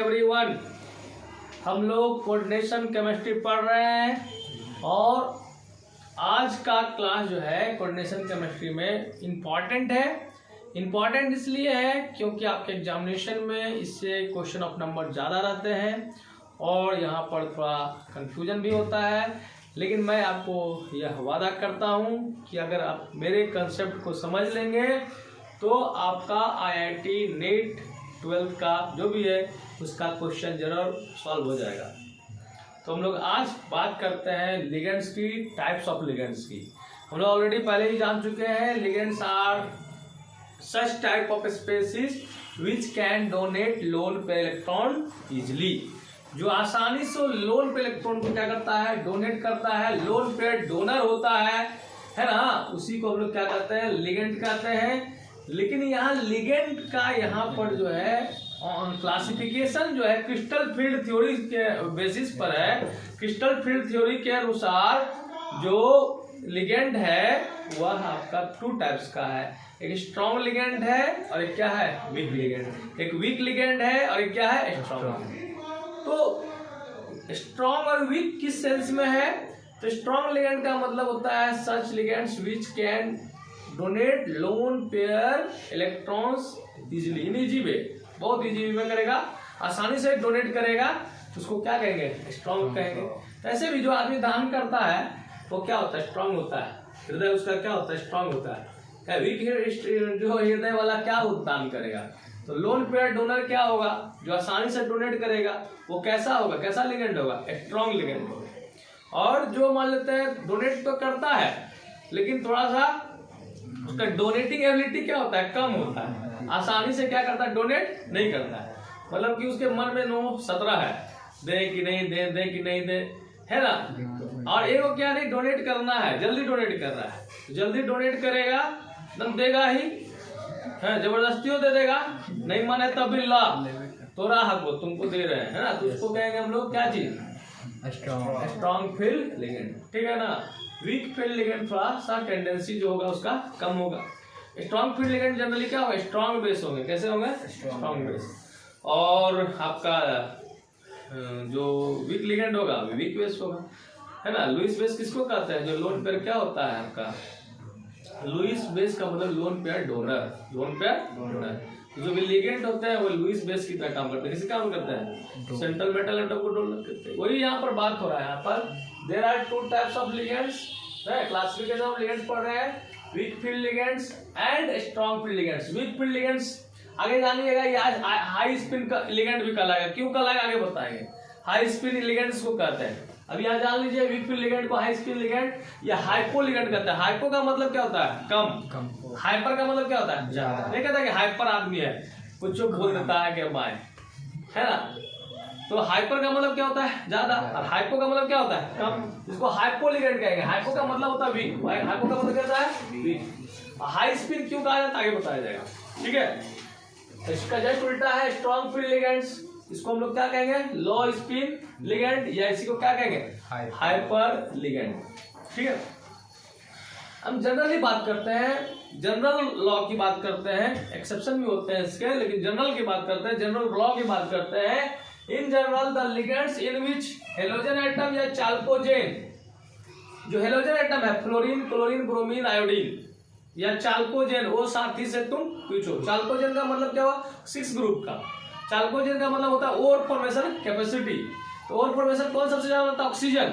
Everyone. हम लोग coordination chemistry पढ़ रहे हैं और आज का क्लास जो है कोऑर्डिनेशन केमिस्ट्री में इम्पॉर्टेंट है। इम्पॉर्टेंट इसलिए है क्योंकि आपके एग्जामिनेशन में इससे क्वेश्चन ऑफ नंबर ज़्यादा रहते हैं और यहाँ पर थोड़ा कंफ्यूजन भी होता है। लेकिन मैं आपको यह वादा करता हूँ कि अगर आप मेरे कंसेप्ट को समझ लेंगे तो आपका आईआईटी नेट 12th का जो भी है उसका क्वेश्चन जरूर सॉल्व हो जाएगा। तो हम लोग आज बात करते हैं लिगेंड्स की, टाइप्स ऑफ लिगेंड्स की। हम लोग ऑलरेडी पहले ही जान चुके हैं ligands are such type of species which can donate lone pair electron easily, जो आसानी से लोन पे इलेक्ट्रॉन को क्या करता है, डोनेट करता है। लोन पे डोनर होता है ना, उसी को हम लोग क्या कहते हैं, लिगेंड कहते हैं। लेकिन यहाँ लिगेंड का यहाँ पर जो है क्लासिफिकेशन जो है क्रिस्टल फील्ड थ्योरी के बेसिस पर है। क्रिस्टल फील्ड थ्योरी के अनुसार जो लिगेंड है वह आपका 2 टाइप्स का है। एक स्ट्रॉन्ग लिगेंड है और एक क्या है, वीक लिगेंड। एक वीक लिगेंड है और एक क्या है, स्ट्रॉन्ग। तो स्ट्रॉन्ग और वीक किस सेंस में है, तो स्ट्रॉन्ग लिगेंड का मतलब होता है such ligands which can donate lone pair electrons easily, in easy way, बहुत इजी वे में करेगा, आसानी से डोनेट करेगा, उसको क्या कहेंगे, स्ट्रॉन्ग कहेंगे। ऐसे भी जो आदमी दान करता है वो क्या होता है, स्ट्रॉन्ग होता है। हृदय उसका क्या होता है, स्ट्रॉन्ग होता है। वीक जो हृदय वाला क्या दान करेगा, तो लोन पेयर डोनर क्या होगा, जो आसानी से डोनेट करेगा वो कैसा होगा, कैसा लिगेंड होगा, स्ट्रॉन्ग लिगेंड होगा। और जो मान लेते हैं डोनेट तो करता है लेकिन थोड़ा सा उसका डोनेटिंग एबिलिटी क्या होता है, कम होता है, आसानी से क्या करता है, डोनेट नहीं करता है। मतलब कि उसके मन में 9-17 है, दे कि नहीं दे, दे कि नहीं दे, है ना। और एक को क्या नहीं, डोनेट करना है, जल्दी डोनेट कर रहा है, जल्दी डोनेट करेगा एकदम देगा ही है, जबरदस्तियों दे देगा, नहीं माने तब भी ला तोरा हक वो तुमको दे रहे हैं, है ना। तो उसको कहेंगे हम लोग क्या चीज, स्ट्रॉन्ग फील्ड लिगेंड, ठीक है ना। वीक फील्ड लिगेंड थोड़ा सा टेंडेंसी जो होगा उसका कम होगा। स्ट्रॉन्ग फील्ड लिगेंड जनरली क्या होगा, स्ट्रॉन्ग बेस होंगे। कैसे होंगे, स्ट्रॉन्ग बेस। और आपका जो वीक लिगेंड होगा वीक बेस होगा, है ना। लुईस बेस किसको कहते हैं, जो लोन पेयर क्या होता है आपका, लुईस बेस का मतलब lone pair donor, lone pair donor. जो भी लिगेंड होते हैं वो लुईस बेस की तरह काम करते हैं। किसी काम करते हैं, सेंट्रल मेटल एटम को डोनर करते हैं। वही यहाँ पर बात हो रहा है। यहाँ पर there are 2 types of ligands, classification of ligands पढ़ रहे हैं, weak field ligands and strong field ligands. Weak field ligands आगे जानिएगा, ये आज हाई स्पिन का लिगेंड भी कहलाएगा। क्यों कहलाएगा आगे बताएंगे। हाई स्पिन लिगेंड्स को कहते हैं। अभी यहाँ जान लीजिए, वीक फील्ड लिगेंड को हाई स्पिन लिगेंड या हाइपो लिगेंड कहते हैं। हाइपो का मतलब क्या होता है, कम। हाइपर का मतलब क्या होता है, ज्यादा। नहीं कहता कि हाइपर आदमी है, कुछ बोल देता है कि मैं, है ना। तो हाइपर का मतलब क्या होता है, ज्यादा, और हाइपो का मतलब क्या होता है, कम। इसको हाइपो लिगेंड कहेंगे। हाइपो का मतलब होता है वीक, हाइपो का मतलब क्या होता है, वीक। हाई स्पिन क्यों कहा जाता है आगे बताया जाएगा, ठीक है। इसका जस्ट उल्टा है स्ट्रॉन्ग फील्ड लिगेंड्स, इसको हम लोग क्या कहेंगे, लो स्पिन लिगेंड, या इसी को क्या कहेंगे, हाइपर लिगेंड, ठीक है। हम जनरली बात करते हैं, जनरल लॉ की बात करते हैं, एक्सेप्शन भी होते हैं इसके, लेकिन जनरल की बात करते हैं, जनरल लॉ की बात करते हैं। In general the ligands in which halogen atom या चाल्कोजेन, जो हेलोजन एटम है फ्लोरीन, क्लोरीन, ब्रोमीन, आयोडीन या चाल्कोजेन, वो साथी से तुम पूछो। चाल्कोजेन का मतलब क्या हुआ, 6 ग्रुप का। चाल्कोजेन का मतलब होता है ओर फॉर्मेशन कैपेसिटी। तो ओर फॉर्मेशन कौन सबसे ज्यादा होता है, ऑक्सीजन।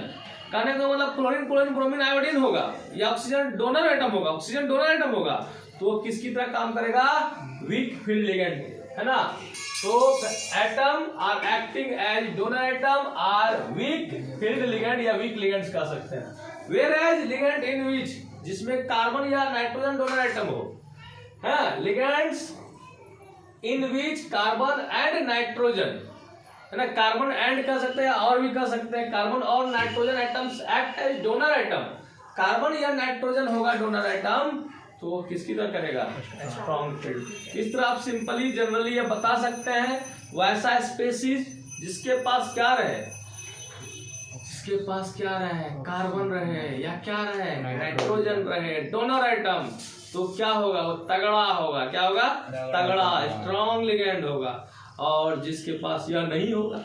कहने का मतलब क्लोरीन, क्लोरीन, ब्रोमीन, आयोडीन होगा, या ऑक्सीजन डोनर एटम होगा, ऑक्सीजन डोनर एटम होगा। तो वो किसकी तरह काम करेगा, वीक फील्ड लिगेंड, है ना। तो atom are acting as donor atom are weak field ligand या वीक लिगेंड्स कह सकते हैं। Whereas ligand in which, जिसमें कार्बन या नाइट्रोजन डोनर एटम हो, है, ligands in which carbon and nitrogen, है ना। कार्बन एंड कह सकते हैं और भी कह सकते हैं, कार्बन और nitrogen atoms act as donor atom. Carbon या नाइट्रोजन होगा डोनर एटम, तो वो किसकी तरह करेगा, स्ट्रॉन्ग फील्ड। इस तरह आप सिंपली जनरली ये बता सकते हैं। वैसा स्पेसीज जिसके पास क्या रहे, जिसके पास क्या रहे, कार्बन रहे या क्या रहे, नाइट्रोजन रहे, डोनर एटम, तो क्या होगा, वो तगड़ा होगा। क्या होगा, तगड़ा, स्ट्रॉन्ग लिगेंड होगा। और जिसके पास यह नहीं होगा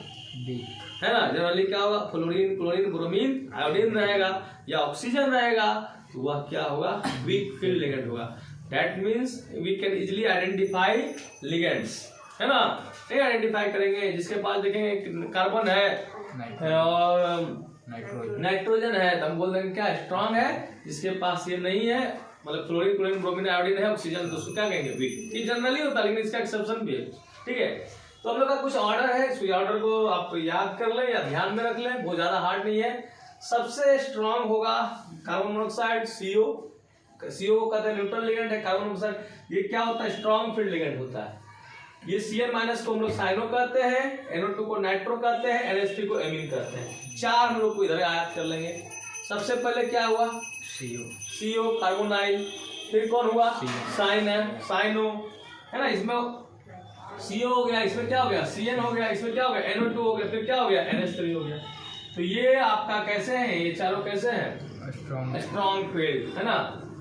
है ना, जनरली क्या होगा, फ्लोरीन, क्लोरीन, ब्रोमीन, आयोडीन रहेगा या ऑक्सीजन रहेगा, तो वह क्या होगा, वीक फील्ड लिगेंड होगा। That means we can easily identify ligands, है ना, नहीं आइडेंटिफाई करेंगे। जिसके पास देखेंगे कार्बन है और नाइट्रोजन है तो हम बोल देंगे क्या स्ट्रांग है। जिसके पास ये नहीं है, मतलब फ्लोरीन, क्लोरीन, ब्रोमीन, आयोडीन है, ऑक्सीजन, तो उसको क्या कहेंगे, वीक। ये जनरली होता है लेकिन इसका एक्सेप्शन भी है, ठीक है। तो हम लोग का कुछ ऑर्डर है, इस ऑर्डर को आप याद कर लें या ध्यान में रख लें, बहुत ज्यादा हार्ड नहीं है। सबसे स्ट्रांग होगा कार्बन मोनोऑक्साइड, CO को कहते हैं न्यूट्रल लिगेंड है। कार्बन मोनोऑक्साइड ये क्या होता है, स्ट्रांग फील्ड लिगेंड होता है। ये Cn- को हम लोग साइनो कहते हैं, NO2 को नाइट्रो कहते हैं, NH3 को एमीन कहते हैं। चार हम लोग को इधर याद कर लेंगे। सबसे पहले क्या हुआ, CO कार्बोनाइल, फिर कौन हुआ, साइनो, है ना, इसमें CO हो गया, इसमें क्या हो गया, Cn हो गया, इसमें क्या हो गया, NO2 हो गया, फिर क्या हो गया, NH3 हो गया। तो ये आपका कैसे है, ये चारों कैसे हैं, स्ट्रॉन्ग फील्ड, है ना।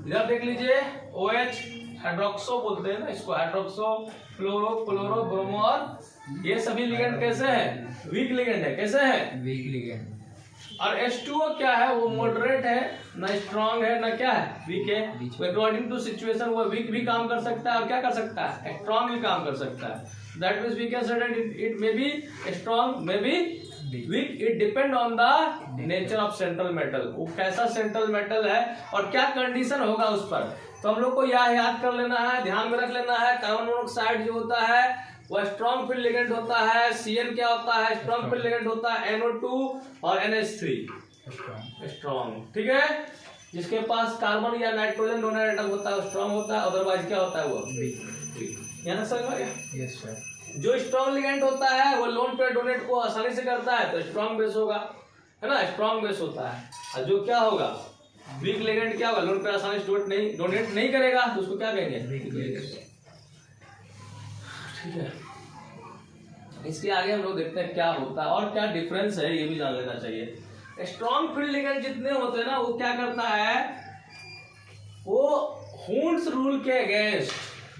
इधर देख लीजिए OH हाइड्रोक्सो बोलते हैं ना इसको, हाइड्रोक्सो, फ्लोरो, क्लोरो, ब्रोमो, और ये सभी लिगेंड कैसे हैं, वीक लिगेंड है। कैसे है, वीक लिगेंड। और H2O क्या है, वो मॉडरेट है, ना स्ट्रांग है ना क्या है, वीक है। अकॉर्डिंग टू सिचुएशन वो वीक भी काम कर सकता है और क्या कर सकता है, स्ट्रांग भी काम कर सकता है। That means we can say that it may be strong, may be weak, it depend on the nature of central metal, वो कैसा सेंट्रल मेटल है और क्या कंडीशन होगा उस पर। तो हम लोग को यह याद कर लेना है, ध्यान में रख लेना है। कार्बन मोनोऑक्साइड जो होता है वह स्ट्रॉन्ग फील्ड लिगेंड होता है। Cn क्या होता है, स्ट्रॉन्ग फील्ड लिगेंड होता है। NO2 और NH3 स्ट्रॉन्ग, ठीक है। जिसके पास कार्बन या नाइट्रोजन डोनेट होता है स्ट्रॉन्ग होता है, अदरवाइज क्या होता है, वो वीक। यहाँ समझ में गया, यस सर। जो स्ट्रॉन्ग लिगेंड होता है वो लोन पेयर डोनेट को आसानी से करता है तो स्ट्रॉन्ग बेस होगा, है ना, स्ट्रॉन्ग बेस होता है। और जो क्या होगा, वीक लिगेंड क्या होगा, लोन पेयर आसानी से डोनेट नहीं करेगा तो उसको क्या कहेंगे, वीक लिगेंड, ठीक है। इसके आगे हम लोग देखते हैं क्या होता है और क्या डिफरेंस है, ये भी जान लेना चाहिए। स्ट्रॉन्ग फील्ड लिगेंड जितने होते हैं ना, वो क्या करता है, वो हुंड्स रूल के अगेंस्ट,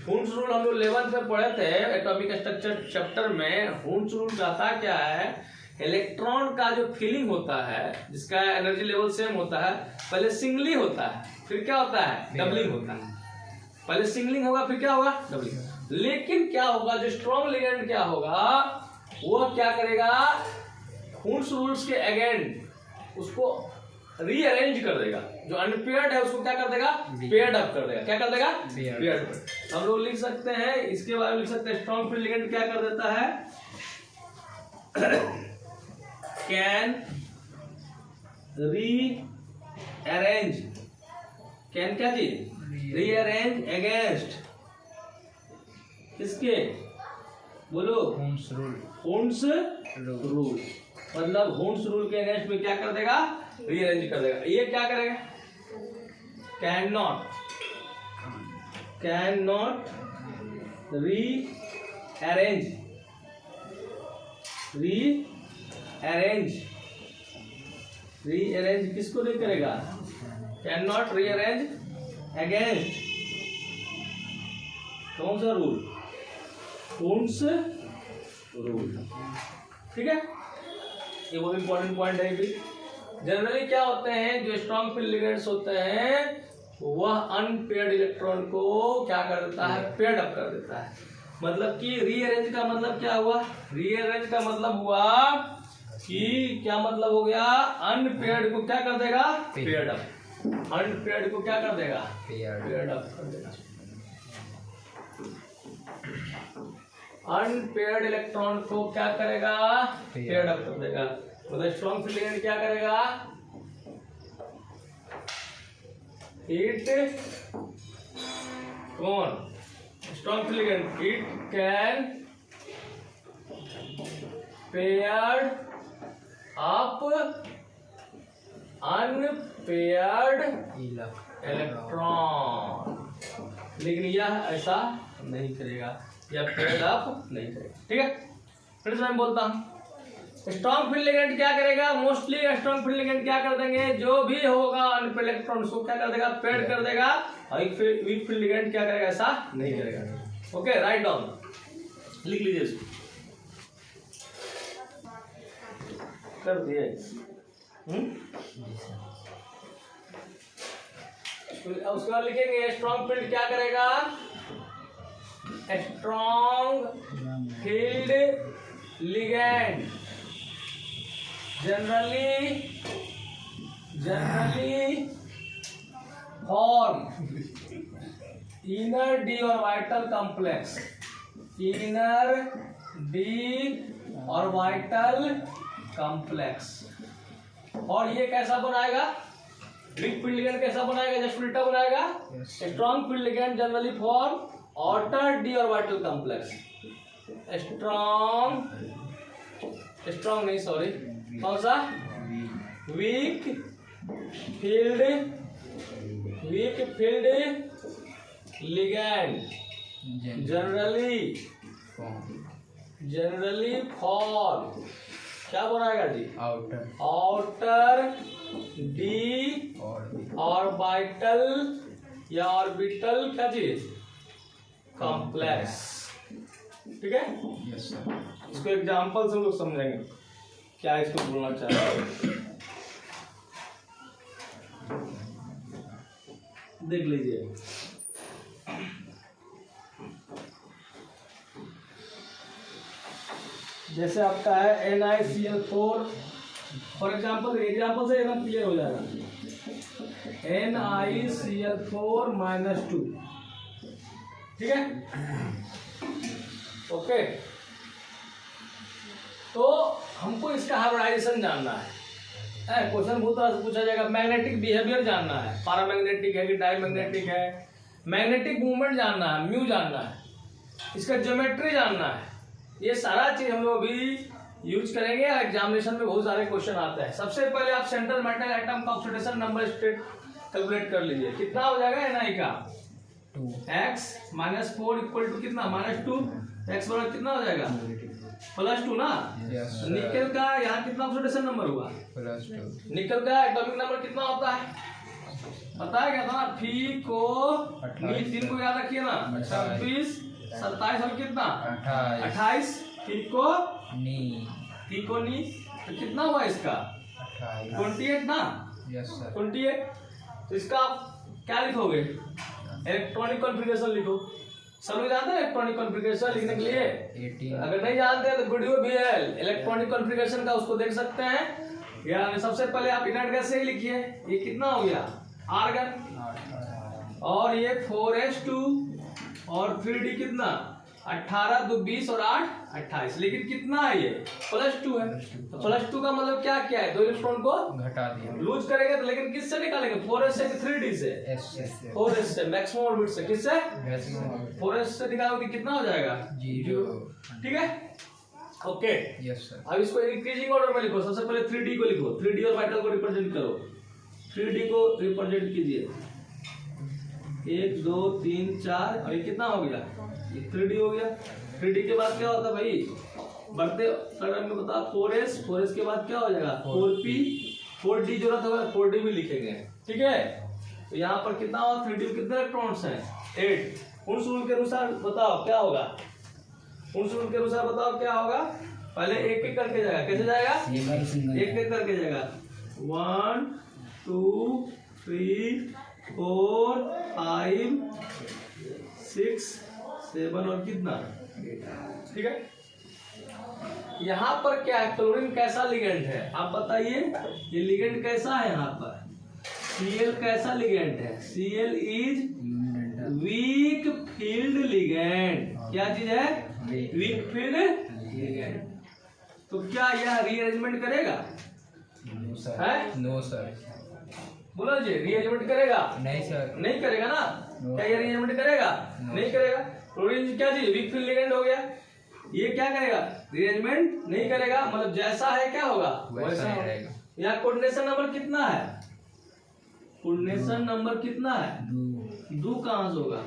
हुंड्स रूल हम लोग 11th में पढ़े थे एटॉमिक स्ट्रक्चर चैप्टर में। हुंड्स रूल कहता क्या है, इलेक्ट्रॉन का जो फीलिंग होता है, जिसका एनर्जी लेवल सेम होता है, पहले सिंगलिंग होता है, फिर क्या होता है, डबलिंग होता है। पहले सिंगलिंग होगा, फिर क्या होगा, डबलिंग। लेकिन क्या होगा, जो स्ट्रॉन्ग लिगेंड क्या होगा, वो क्या करेगा, हुंड्स रूल्स के अगेंस्ट उसको रीअरेंज कर देगा। जो अनपेयर्ड है उसको क्या कर देगा, पेयर्ड अप कर देगा। क्या कर देगा, पेयर्ड। हम लोग लिख सकते हैं इसके बारे में, लिख सकते हैं स्ट्रॉन्ग फील्ड लिगेंड क्या कर देता है, कैन रीअरेंज, कैन क्या चीज, रीअरेंज अगेंस्ट किसके, बोलो, हुंड्स रूल। हुंड्स रूल मतलब हुंड्स रूल के अगेंस्ट में क्या कर देगा, रीअरेंज कर देगा। ये क्या करेगा, कैन नॉट रीअरेंज किसको नहीं करेगा, कैन नॉट रीअरेंज अगेंस्ट कौन सा रूल, हुंड्स रूल, ठीक है। ये बहुत इंपॉर्टेंट पॉइंट है भी। जनरली क्या होते हैं, जो स्ट्रॉन्ग फील्ड लिगेंड्स होते हैं वह अनपेयर्ड इलेक्ट्रॉन को क्या कर देता है, पेयर्ड अप कर देता है। मतलब कि रीअरेंज का मतलब क्या हुआ, रीअरेंज का मतलब हुआ कि क्या मतलब हो गया, अनपेयर्ड को क्या कर देगा, पेयर्ड अप। अनपेयर्ड को क्या कर देगा, पेयर्ड अप कर देगा। अनपेयर्ड इलेक्ट्रॉन को क्या करेगा, पेयर्ड अप कर देगा। मतलब स्ट्रॉन्ग फील्ड लिगेंड क्या करेगा, इट कौन, strong field ligand, it can paired up unpaired electron, लेकिन यह ऐसा नहीं करेगा, या पेयर्ड अप नहीं करेगा, ठीक है। फिर से मैं बोलता हूँ, स्ट्रॉन्ग फील्ड लिगेंड क्या करेगा, मोस्टली स्ट्रॉन्ग फील्ड लिगेंड क्या कर देंगे, जो भी होगा अनपेयर्ड इलेक्ट्रॉन उसको क्या कर देगा, पेयर्ड कर देगा। और वीक फील्ड लिगेंड क्या करेगा, ऐसा नहीं करेगा। ओके, राइट डाउन, लिख लीजिए इसको। कर दिए। उसके बाद लिखेंगे स्ट्रॉन्ग फील्ड क्या करेगा, strong field ligand generally form inner D orbital complex, inner D orbital complex. और ये कैसा बनाएगा, वीक फील्ड लिगेंड कैसा बनाएगा, जस्ट उल्टा बनाएगा। Strong field ligand generally form outer D orbital complex, strong नहीं सॉरी, कौन सा, week field ligand generally form क्या बनाएगा जी, आउटर डी ऑर्बिटल या ऑर्बिटल क्या चीज, कॉम्प्लेक्स। ठीक है, यस सर। इसको एग्जांपल से हम लोग समझेंगे क्या इसको बोलना चाह रहे हैं। देख लीजिए, जैसे आपका है NiCl4 फॉर एग्जाम्पल से एकदम क्लियर हो जाएगा, NiCl4 -2। ठीक है, ओके। तो हमको इसका हाइब्रिडाइजेशन जानना है। क्वेश्चन बहुत तरह से पूछा जाएगा, मैग्नेटिक बिहेवियर जानना है, पैरामैग्नेटिक है कि डायमैग्नेटिक है, मैग्नेटिक मूवमेंट जानना है, म्यू जानना है, इसका ज्योमेट्री जानना है। ये सारा चीज हम लोग अभी यूज करेंगे। एग्जामिनेशन में बहुत सारे क्वेश्चन आते हैं। सबसे पहले आप सेंट्रल मेटल एटम का ऑक्सीडेशन नंबर स्टेट कैलकुलेट कर लीजिए, कितना हो जाएगा Ni का 2x -4 इक्वल टू कितना, -2, x बराबर कितना हो जाएगा +2 ना। निकल का यहाँ कितना ऑक्सीडेशन नंबर हुआ, +2। निकल का एटॉमिक नंबर कितना होता है पता है क्या था ना, फी को 3 को याद रखिए ना, 26 27 और कितना 28, फी को नी, तो कितना हुआ इसका 28 ना। Yes sir. 28। तो इसका आप क्या लिखोगे, इलेक्ट्रॉनिक कॉन्फ़िगरेशन लिखो। सब लोग जानते हैं इलेक्ट्रॉनिक कॉन्फ़िगरेशन लिखने के लिए, 18। अगर नहीं जानते हैं तो वीडियो भी है इलेक्ट्रॉनिक कॉन्फ़िगरेशन का, उसको देख सकते हैं। या सबसे पहले आप इनर्ट गैस से ही लिखिए, ये कितना हो गया आर्गन, और ये 4s2 और 3d कितना 18 2 20 और 8 28, लेकिन कितना है ये +2 है। तो +2 का मतलब क्या क्या है, 2 इलेक्ट्रॉन को घटा दिया, लूज करेंगे तो, लेकिन किससे निकालेंगे 4s से कि 3d से, 4s से, मैक्सिमम ऑर्बिट से, किससे 4s से निकालोगे कितना हो जाएगा 0। ठीक है, ओके। Yes sir. अब इसको इंक्रीजिंग ऑर्डर में लिखो। सबसे पहले 3d को लिखो, 3d ऑर्बिटल को रिप्रेजेंट करो, 3d को रिप्रेजेंट कीजिए, 1 2 3 4, और ये कितना हो गया, ये 3d हो गया। 3d के बाद क्या होता है भाई, बढ़ते क्रम में बता, 4s के बाद क्या हो जाएगा 4p, 4d जरूरत होगा 4d भी लिखेंगे। ठीक है, तो यहाँ पर कितना होगा, 3d में कितने इलेक्ट्रॉन्स हैं 8। उन रूल के अनुसार बताओ क्या होगा, उन रूल के अनुसार बताओ क्या होगा, पहले एक एक करके जाएगा, कैसे जाएगा, एक एक करके जाएगा, 1 2 3 4 5 6 7 और कितना 8। ठीक है, यहाँ पर क्या है, क्लोरीन कैसा लिगेंड है आप बताइए, ये लिगेंड कैसा है, यहाँ पर Cl कैसा लिगेंड है, Cl is weak field ligand. क्या चीज है, वीक फील्ड लिगेंड। तो क्या यह रीअरेंजमेंट करेगा, नो सर। बोलो जी, रीअरेंजमेंट करेगा, नहीं सर, नहीं करेगा ना। क्या ये रीअरेंजमेंट करेगा, नहीं करेगा। क्लोरीन क्या चीज, वीक फील्ड लिगेंड हो गया, ये क्या करेगा, रीअरेंजमेंट नहीं करेगा, मतलब जैसा है क्या होगा वैसा ही रहेगा। यहाँ कोऑर्डिनेशन नंबर कितना है, कोऑर्डिनेशन नंबर कितना है 2 कहां से होगा,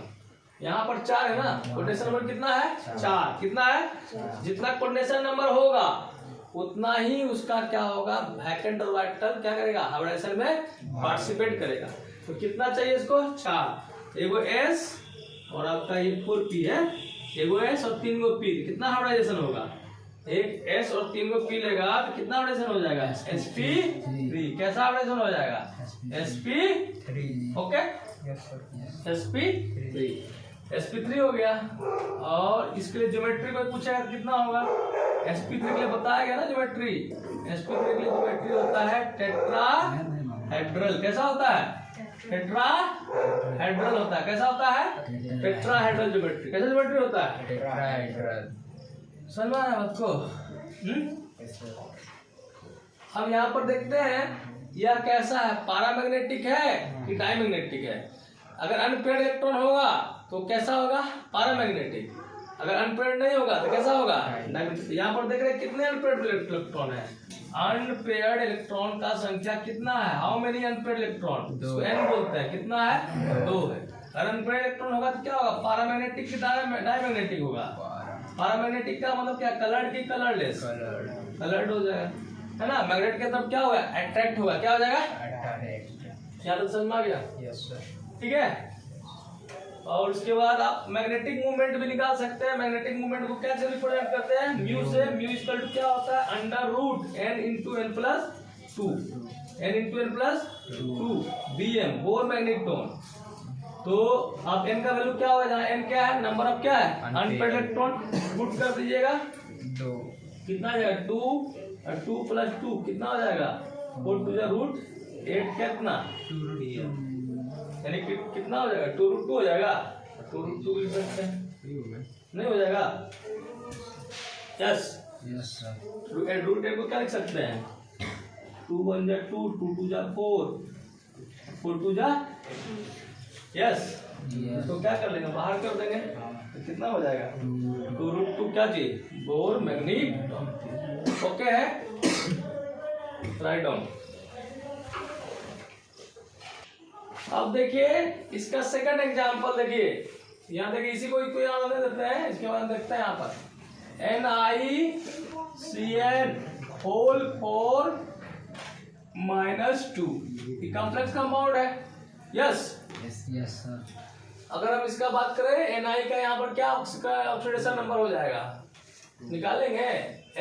यहाँ पर 4 है ना, कोऑर्डिनेशन नंबर कितना है 4, कितना है, जितना कोऑर्डिनेशन नंबर होगा उतना ही उसका क्या होगा, वैकेंट ऑर्बिटल क्या करेगा, हाइब्रिडाइजेशन में पार्टिसिपेट करेगा। तो कितना चाहिए इसको 4, एगो s और आपका ये 4p है, एगो s और 3 गो p, कितना हाइब्रिडाइजेशन होगा एक S और 3 को P लेगा तो कितना ऑपरेशन हो जाएगा? sp3। कैसा ऑपरेशन हो जाएगा? sp3। Okay, yes sir. sp3 sp3 हो गया। और इसके लिए ज्योमेट्री कोई पूछेगा कितना होगा? sp3 के लिए बताया गया ना ज्योमेट्री। sp3 के लिए ज्योमेट्री होता है टेट्राहेड्रल। कैसा होता है? टेट्राहेड्रल होता है। कैसा होता है? Tetrahedral geometry. कैसा ज्योमेट्री होता है? टेट्राहेड्रल। समझ में आया आपको? अब यहाँ पर देखते हैं यह कैसा है, पैरामैग्नेटिक है कि डायमैग्नेटिक है। अगर अनपेयर्ड इलेक्ट्रॉन होगा तो कैसा होगा? पैरामैग्नेटिक। अगर अनपेयर्ड नहीं होगा तो कैसा होगा? डायमैग्नेटिक। यहाँ पर देख रहे हैं कितने अनपेयर्ड इलेक्ट्रॉन है। अनपेयर्ड इलेक्ट्रॉन का संख्या कितना है? How many unpaired electron? n बोलते हैं। कितना है? 2 है। अगर अनपेयर्ड इलेक्ट्रॉन होगा तो क्या होगा? पैरामैग्नेटिक की डायमैग्नेटिक होगा। पैरामैग्नेटिक का मतलब क्या? कलर्ड की कलरलेस? कलर्ड हो जाएगा, है ना। मैग्नेट के तरफ क्या होगा? अट्रैक्ट होगा। क्या हो जाएगा? यहाँ तक समझ में आ गया? Yes sir. ठीक है। और उसके बाद आप मैग्नेटिक मूवमेंट भी निकाल सकते हैं। मैग्नेटिक मूवमेंट को कैसे रिप्रेजेंट करते हैं? म्यू से। म्यू इक्वल टू क्या होता है? Under root n into n plus 2 bm Bohr magneton. तो आप n का वैल्यू क्या होगा? जहाँ n क्या है? नंबर ऑफ क्या है? Unpaired electron. पुट कर दीजिएगा। 2 कितना आ जाएगा? 2 और 2 प्लस 2 कितना हो जाएगा? 4 टू द रूट 8 कितना? 2 यानी कितना हो जाएगा? 2 रूट 2 हो जाएगा। 2 रूट 2 लिख सकते हैं, नहीं हो जाएगा? Yes sir. रूट 8 को क्या लिख सकते हैं? 2 1 जा 2, 2 2 जा 4, 4 2 जा यस। तो क्या कर लेंगे? बाहर कर देंगे तो कितना हो जाएगा? 2 रूट 2 क्या चाहिए? Bore magnet. ओके है, राइट डाउन। अब देखिए इसका सेकंड एग्जांपल देखिए। यहाँ देखिए इसी को यहाँ होने देते हैं। इसके बाद देखते हैं यहाँ पर NiCN होल 4 -2 कॉम्प्लेक्स कंपाउंड है। Yes sir. अगर हम इसका बात करें Na का यहाँ पर क्या उसका ऑक्सीडेशन नंबर हो जाएगा? निकालेंगे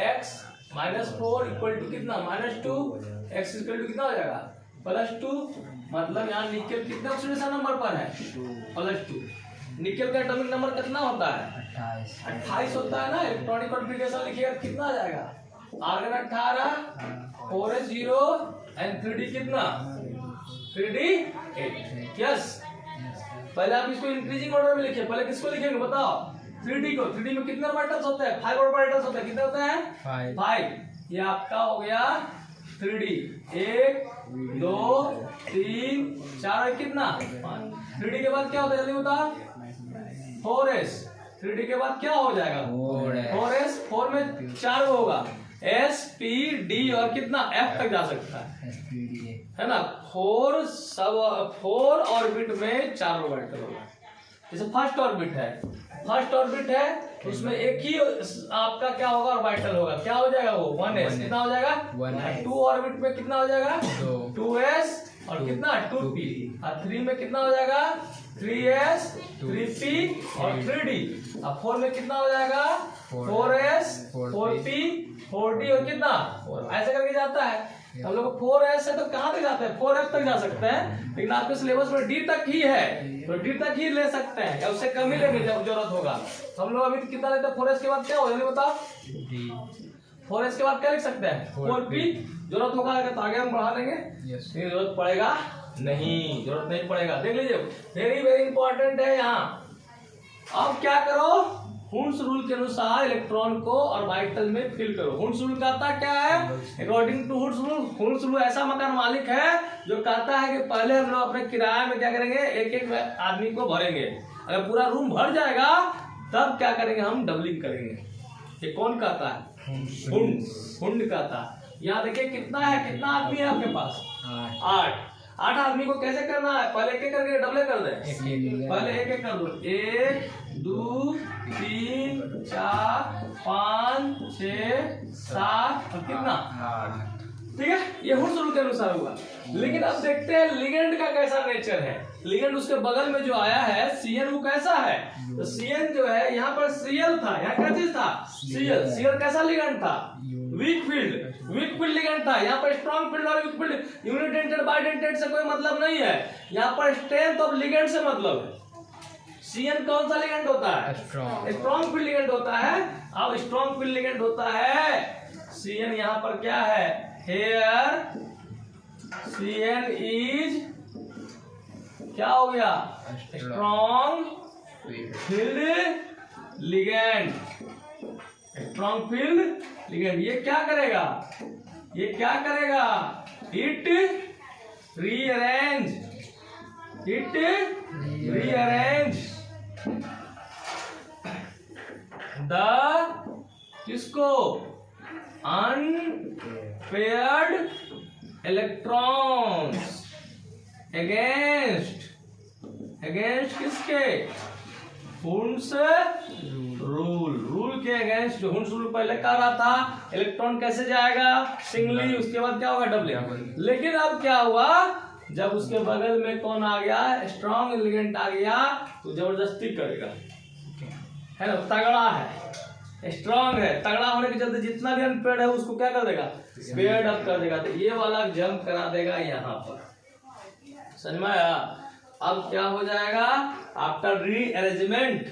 x -4 इक्वल टू कितना? -2। x इक्वल टू कितना हो जाएगा? +2। मतलब यहाँ निकेल कितने ऑक्सीडेशन नंबर पर है? +2। निकेल का एटॉमिक नंबर कितना होता है? 28 होता है ना। इलेक्ट्रॉनिक कॉन्फ़िगरेशन लिखिएगा कितना आ जाएगा? आर्गन 18, 4s 0 एंड 3d कितना? 3d 8। यस। पहले आप इसको इंक्रीजिंग ऑर्डर में लिखिए। पहले किसको लिखेंगे बताओ? 3d को। 3d में कितने ऑर्बिटल्स होते हैं? 5 ऑर्बिटल्स होते हैं। कितने होते हैं? 5। ये आपका हो गया 3d। 1 2 3 4 कितना? 5। 3d के बाद क्या होता है जल्दी बताओ? 4s। 3d के बाद क्या हो जाएगा? 4s। 4 में 4 होगा। s p d और कितना? f तक जा सकता है ना। 4 ऑर्बिट में 4 ऑर्बिटल होगा। जैसे फर्स्ट ऑर्बिट है, उसमें एक ही आपका क्या होगा? ऑर्बिटल होगा। क्या हो जाएगा वो? 1s। कितना हो जाएगा? 2 ऑर्बिट में कितना हो जाएगा? 2s और कितना? 2p। और 3 में कितना हो जाएगा? 3s 3p और 3d। अब 4 में कितना हो जाएगा? 4s 4p 4d और कितना? 4। ऐसे करके जाता है। हम लोग 4s है तो कहाँ तक जाते हैं? 4f तक जा सकते हैं, लेकिन आपके सिलेबस में d तक ही है तो d तक ही ले सकते हैं या उससे कम ही लेंगे जब जरूरत होगा। हम लोग अभी कितना लेते हैं? 4s के बाद क्या हो जल्दी बताओ? 4s के बाद क्या लिख सकते हैं? 4p। जरूरत होगा तो आगे हम बढ़ा लेंगे। जरूरत पड़ेगा नहीं, जरूरत नहीं पड़ेगा। देख लीजिए, वेरी वेरी इंपॉर्टेंट है यहाँ। अब क्या करो? हुन्स रूल के अनुसार इलेक्ट्रॉन को ऑर्बिटल में फिल करो। हुन्स रूल कहता क्या है? अकॉर्डिंग टू हुन्स रूल ऐसा मकान मालिक है जो कहता है कि पहले हम लोग अपने किराए में क्या करेंगे? एक एक आदमी को भरेंगे। अगर पूरा रूम भर जाएगा तब क्या करेंगे? हम डबलिंग करेंगे। ये कौन कहता है? हुंड कहता है। यहाँ देखिए कितना है? कितना आदमी है आपके पास? 8 आदमी को कैसे करना है? पहले एक एक करके डबले कर दे। पहले एक एक कर दो। 1 2 3 4 5 6 7 और कितना? ठीक है, ये हुड्स रूल के अनुसार हुआ। लेकिन अब देखते हैं लिगेंड का कैसा नेचर है। लिगेंड उसके बगल में जो आया है CN, वो कैसा है? तो CN जो है यहाँ पर Cl था, यहाँ क्या चीज था? Cl। Cl कैसा लिगेंड था? वीक फील्ड लिगेंड था। यहाँ पर स्ट्रॉन्ग फील्ड और वीक फील्ड यूनिडेंटेड बाइडेंटेड से कोई मतलब नहीं है, यहाँ पर स्ट्रेंथ ऑफ लिगेंड से मतलब है। CN कौन सा लिगेंड होता है? स्ट्रॉन्ग फील्ड लिगेंड होता है। अब स्ट्रॉन्ग फील्ड लिगेंड होता है CN, यहाँ पर क्या है? हेयर CN इज क्या हो गया? Strong field ligand. Strong field ligand ये क्या करेगा? ये क्या करेगा? इट रीअरेंज द किसको? अनपेयर्ड इलेक्ट्रॉन्स अगेंस्ट किसके? हुड्स रूल के अगेंस्ट। जो हुड्स रूल पहले कह रहा था इलेक्ट्रॉन कैसे जाएगा? सिंगली, उसके बाद क्या होगा? डबल। लेकिन अब क्या हुआ? जब उसके बगल में कौन आ गया? स्ट्रॉन्ग लिगेंड आ गया, तो जबरदस्ती करेगा, है ना? तगड़ा है, स्ट्रॉन्ग है, तगड़ा होने के चलते जितना भी अनपेयर्ड है उसको क्या कर देगा? पेयर्ड अप कर देगा। तो ये वाला जंप करा देगा यहाँ पर, समझ में आया? अब क्या हो जाएगा? आफ्टर रीअरेंजमेंट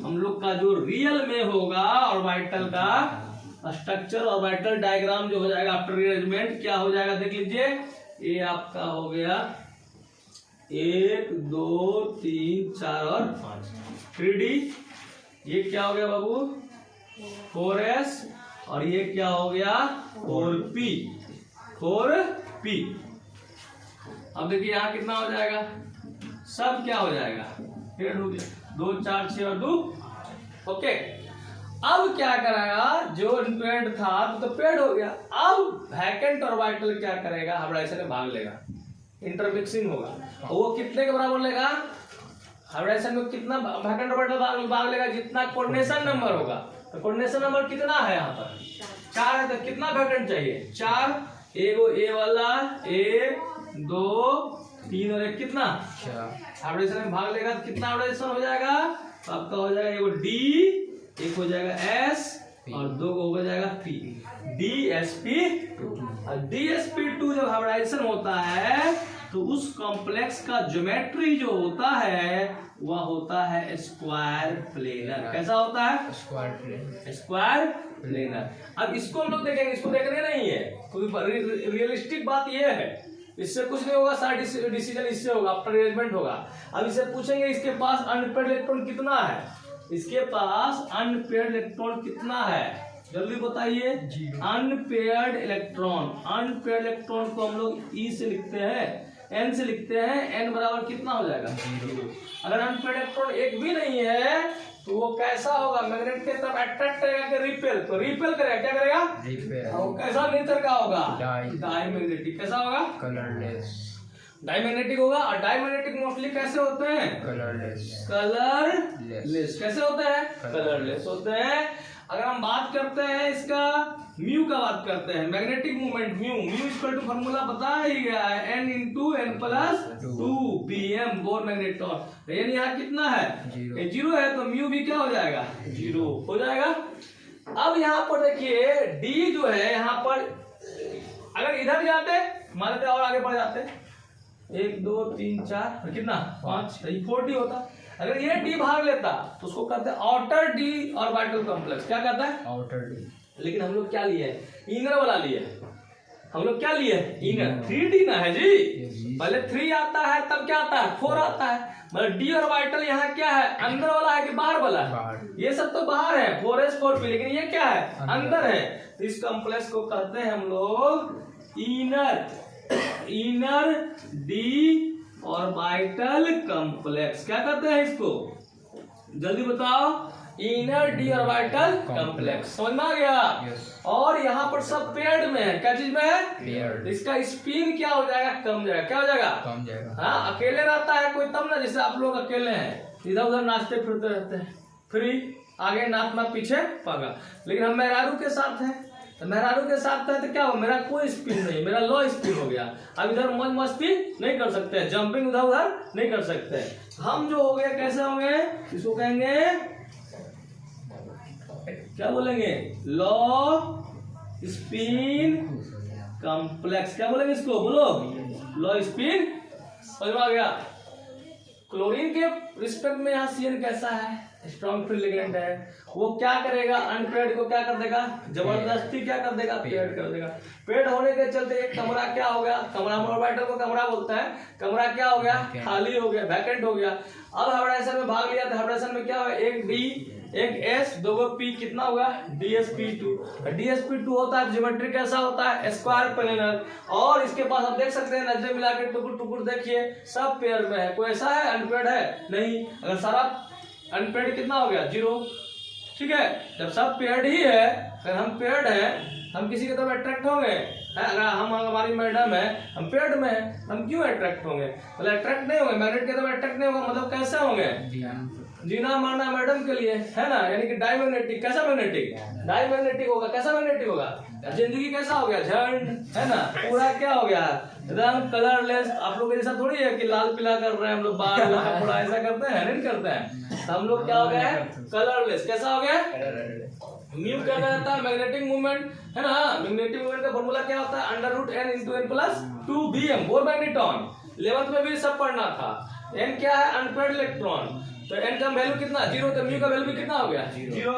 हम लोग का जो रियल में होगा ऑर्बिटल का स्ट्रक्चर, ऑर्बिटल डायग्राम जो हो जाएगा आफ्टर रीअरेंजमेंट, क्या हो जाएगा? देख लीजिए, ये आपका हो गया 1 2 3 4 और 5 3D। ये क्या हो गया बाबू? 4S। और ये क्या हो गया? 4P। अब देखिए यहाँ कितना हो जाएगा? सब क्या हो जाएगा? पेड़ हो गया, 2 4 6 और 2। ओके, अब क्या करेगा? जो अनपेयर्ड था तो पेयर्ड हो गया। अब वैकेंट ऑर्बिटल क्या करेगा? हाइब्रिडाइजेशन में भाग लेगा, इंटरमिक्सिंग होगा। और वो कितने के बराबर लेगा? हाइब्रिडाइजेशन में कितना वैकेंट ऑर्बिटल भाग लेगा? जितना कोऑर्डिनेशन नंबर होगा। तो कोऑर्डिनेशन नंबर कितना है यहाँ पर? 4 है। तो कितना वैकेंट चाहिए? 4। एगो ए वाला 1 2 3 और 1 कितना? हाइब्रिडाइजेशन में भाग लेगा तो कितना हाइब्रिडाइजेशन हो जाएगा? तो आपका हो जाएगा एगो D, एक हो जाएगा S और 2 हो जाएगा P, DsP2। और DsP2 जब हाइब्रिडाइजेशन होता है तो उस कॉम्प्लेक्स का ज्योमेट्री जो होता है वह होता है स्क्वायर प्लेनर। कैसा होता है? Square planar. अब इसको हम लोग देखेंगे, इसको देखने नहीं है, क्योंकि रियलिस्टिक बात यह है, इससे कुछ नहीं होगा, सारा डिसीजन इससे होगा, आफ्टर अरेंजमेंट होगा। अब इससे पूछेंगे इसके पास अनपेयर्ड इलेक्ट्रॉन कितना है? इसके पास अनपेयर्ड इलेक्ट्रॉन कितना है? जल्दी बताइए। अनपेयर्ड इलेक्ट्रॉन को हम लोग E से लिखते हैं, N से लिखते हैं। N बराबर कितना हो जाएगा? 0। अगर अनपेयर्ड इलेक्ट्रॉन एक भी नहीं है तो वो कैसा होगा? मैग्नेट के तरफ अट्रैक्ट करेगा कि रिपेल? तो रिपेल करेगा। क्या करेगा? रिपेल। और कैसा नेचर का होगा? डाईमैग्नेटिक। कैसा होगा? कलरलेस। डाईमैग्नेटिक होगा। और डाईमैग्नेटिक मोस्टली कैसे होते हैं? कलरलेस। कैसे होते हैं? कलरलेस होते हैं। अगर हम बात करते हैं इसका म्यू का बात करते हैं, magnetic movement mu equal to formula बताया ही गया है, N × N+2 Bm bore magnetron. यानी यहाँ कितना है? 0 है, तो म्यू भी क्या हो जाएगा? 0 हो जाएगा। अब यहाँ पर देखिए D जो है, यहाँ पर अगर इधर जाते मान लेते और आगे बढ़ जाते 1 2 3 4 कितना 5, 4D होता। अगर ये D भाग लेता तो उसको कहते हैं आउटर D ऑर्बिटल कॉम्प्लेक्स। क्या कहता है? Outer D। लेकिन हम लोग क्या लिए? इनर वाला लिए। हम लोग क्या लिए? इनर। 3D ना है जी, पहले 3 आता है तब क्या आता है? 4 आता है। मतलब D ऑर्बिटल यहाँ क्या है? अंदर वाला है कि बाहर वाला है? ये सब तो बाहर है, 4s 4p, लेकिन ये क्या है? अंदर है। तो इस कॉम्प्लेक्स को कहते हैं हम लोग इनर D ऑर्बिटल कॉम्प्लेक्स। क्या कहते हैं इसको? जल्दी बताओ। Inner D orbital complex. समझ में आ गया? और यहाँ पर सब पेयर्ड में है। क्या चीज में है? पेयर्ड। इसका स्पिन क्या हो जाएगा? कम जाएगा। क्या हो जाएगा? कम जाएगा। हाँ, अकेले रहता है कोई तब ना, जैसे आप लोग अकेले हैं इधर उधर नाचते फिरते रहते हैं, फ्री, आगे नाचना पीछे पागा। लेकिन हम मेहरारू के साथ हैं तो मेहरारू के साथ था तो क्या हुआ, मेरा कोई स्पिन नहीं, मेरा लो स्पिन हो गया। अब इधर मौज मस्ती नहीं कर सकते, जंपिंग उधर उधर नहीं कर सकते। हम जो हो गए कैसे होंगे, इसको कहेंगे क्या बोलेंगे, लो स्पिन कॉम्प्लेक्स। क्या बोलेंगे इसको, बोलो, लो स्पिन। समझ में आ गया। क्लोरीन के रिस्पेक्ट में यहाँ CN कैसा है, स्ट्रॉन्ग फील्ड लिगेंड है, वो क्या करेगा, अनपेयर्ड को क्या कर देगा, जबरदस्ती क्या कर देगा, पेयर्ड कर देगा। पेयर्ड होने के चलते एक कमरा क्या हो गया, कमरा ऑर्बिटल को कमरा बोलता है, कमरा क्या हो गया, खाली हो गया, वैकेंट हो गया। अब हाइब्रिडाइजेशन में भाग लिया तो हाइब्रिडाइजेशन में क्या हुआ, एक D एक S, दो P, कितना हुआ, DsP2। DsP2 होता है ज्योमेट्री कैसा होता है, स्क्वायर प्लेनर। और इसके पास आप देख सकते हैं नजर मिला के टुकुर टुकुर देखिए सब पेयर में है, कोई ऐसा है अनपेयर्ड है नहीं। अगर सारा अनपेयर्ड कितना हो गया, 0। ठीक है, जब सब पेयर्ड ही है, अगर हम पेयर्ड है, हम किसी के तरफ अट्रैक्ट होंगे। अगर हम हमारी मैडम है, हम पेयर्ड में है, हम क्यों अट्रैक्ट होंगे, मतलब अट्रैक्ट नहीं होंगे, मैग्नेट के तरफ अट्रैक्ट नहीं होगा, मतलब कैसे होंगे, जीना मारना मैडम के लिए है ना, यानी कि डायमैग्नेटिक। कैसा मैग्नेटिक, डायमैग्नेटिक होगा। कैसा मैग्नेटिक होगा, जिंदगी कैसा हो गया, झंड है ना, पूरा क्या हो गया, एकदम कलरलेस। आप लोग जैसा थोड़ी है कि लाल पीला कर रहे हैं हम लोग, बाल कपड़ा ऐसा करते हैं, नहीं करते हैं। हम लोग क्या हो गया है, कलरलेस। कैसा हो गया, म्यू क्या रहता है, मैग्नेटिक मूवमेंट है ना। मैग्नेटिक मूवमेंट का फॉर्मूला क्या होता है, √n × n + 2Bm, bore magneton. 11th में भी सब पढ़ना था। n क्या है, अनपेयर्ड इलेक्ट्रॉन, तो n का वैल्यू कितना, 0, तो म्यू का वैल्यू भी कितना हो गया, 0।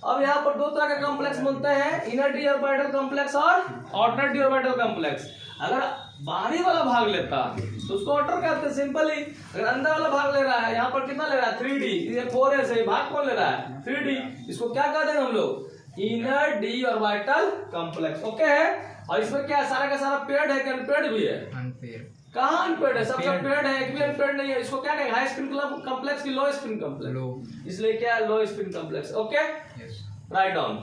अब यहाँ पर दो तरह का कॉम्प्लेक्स बनते हैं, इनर डी ऑर्बिटल कॉम्प्लेक्स और आउटर डी ऑर्बिटल कॉम्प्लेक्स। अगर बाहरी वाला भाग लेता तो उसको आउटर कहते हैं, सिंपल ही। अगर अंदर वाला भाग ले रहा है, यहाँ पर कितना ले रहा है, 3D, ये 4s है, भाग कौन ले रहा है, 3D, इसको क्या कहते हैं हम लोग, inner D orbital complex. Okay है। और इसमें क्या सारा का सारा पेयर्ड है कि अनपेयर्ड भी है, अनपेयर्ड। कहाँ अनपेयर्ड है, सब पेयर्ड है, एक भी अनपेयर्ड नहीं है। इसको क्या कहेंगे, हाई स्पिन कॉम्प्लेक्स की लो स्पिन कॉम्प्लेक्स, इसलिए क्या लो spin complex. Okay, write down.